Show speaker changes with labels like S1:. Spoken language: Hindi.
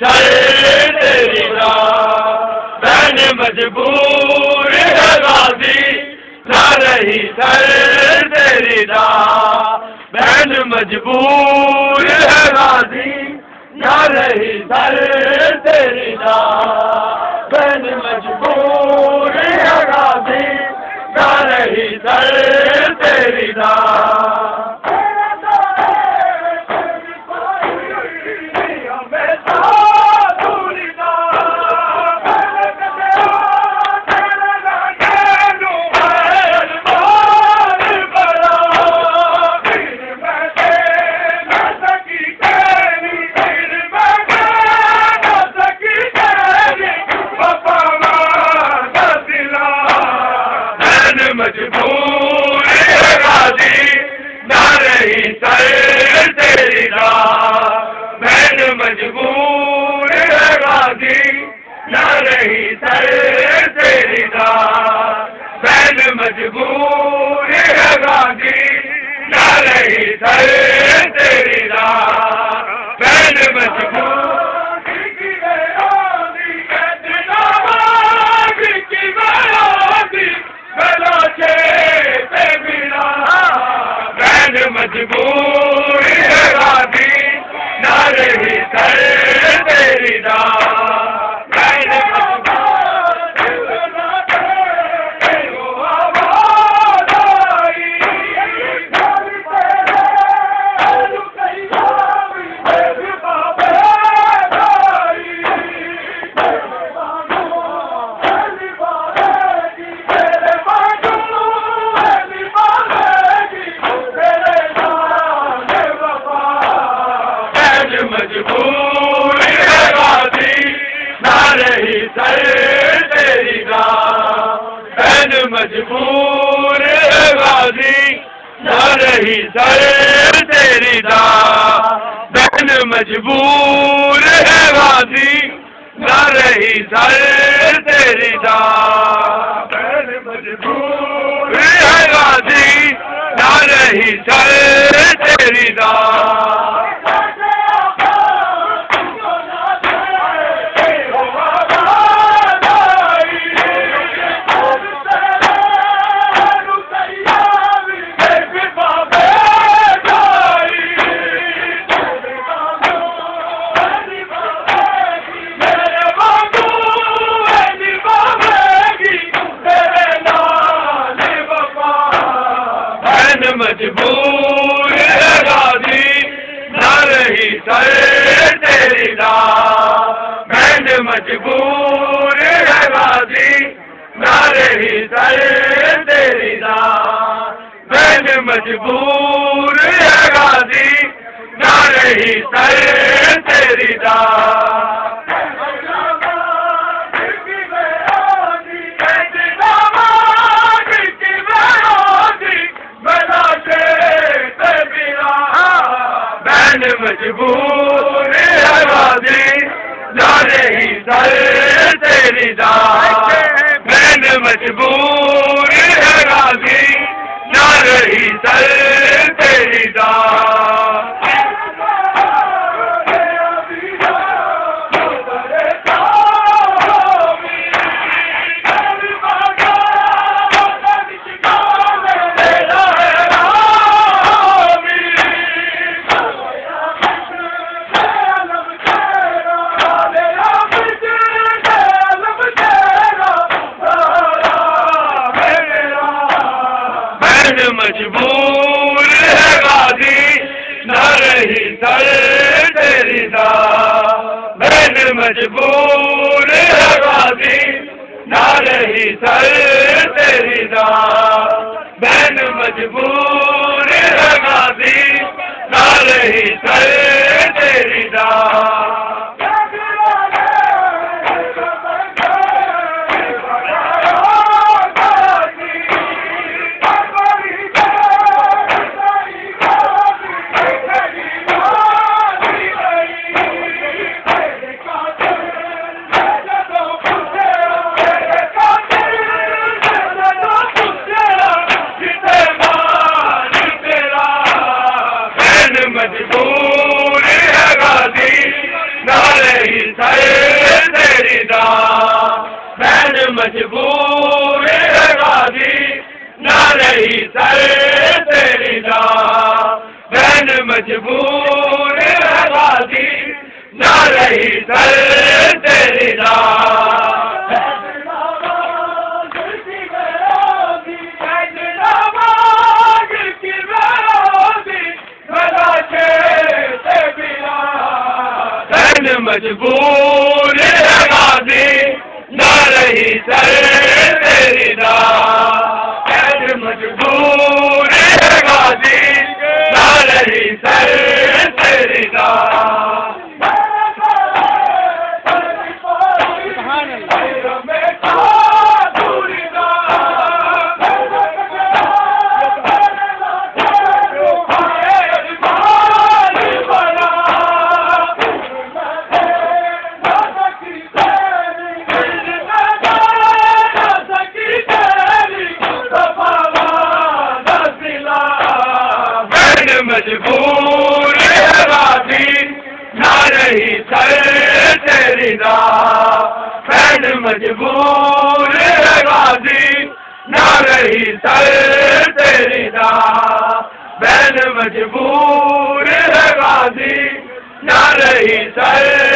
S1: सर तेरी दाद, बहन मजबूर है गाजी, ना रही सर तेरी दाद, बहन मजबूर है गाजी, ना रही सर तेरी दाद, बहन मजबूर है गाजी, ना रही सर तेरी दाद। मजबूर है गाजी, ना रही सर तेरी दाद, बहन मजबूर है गाजी, ना रही सर तेरी दाद, बहन मजबूर है गाजी, ना रही सर तेरी दाद, बहन मजबूर मजबूर है गाजी, ना रही सर तेरी दाद, बहन मजबूर है गाजी, ना रही सर तेरी दाद, बहन मजबूर है गाजी, ना रही सर तेरी दाद, बहन मजबूर है गाजी, ना रही सर तेरी दाद, बहन मजबूर है गाजी, ना रही सर तेरी दाद। मजबूर है गाजी, ना रही सर तेरी दाद, बहन मजबूर है गाजी, ना रही सर तेरी दाद, बहन मजबूर है गाजी, ना रही सर तेरी दाद। मजबूर है गाजी, ना रही सर तेरी दाद, बहन मजबूर है गाजी, ना रही सर तेरी दाद। मजबूर है गाजी, ना रही सर तेरी दाद, बहन मजबूर है गाजी, ना रही सर तेरी दाद, बहन मजबूर है गाजी, ना रही सर तेरी दाद। मजबूर है गाजी न रही सर तेरी मजबूर है गाजी न रही सर तेरी मजबूर है गाजी न रही सर तेरी मजबूर है गाजी न रही सर तेरी बहन मजबूर है गाजी न रही सर तेरी बहन मजबूर है गाजी न रही सर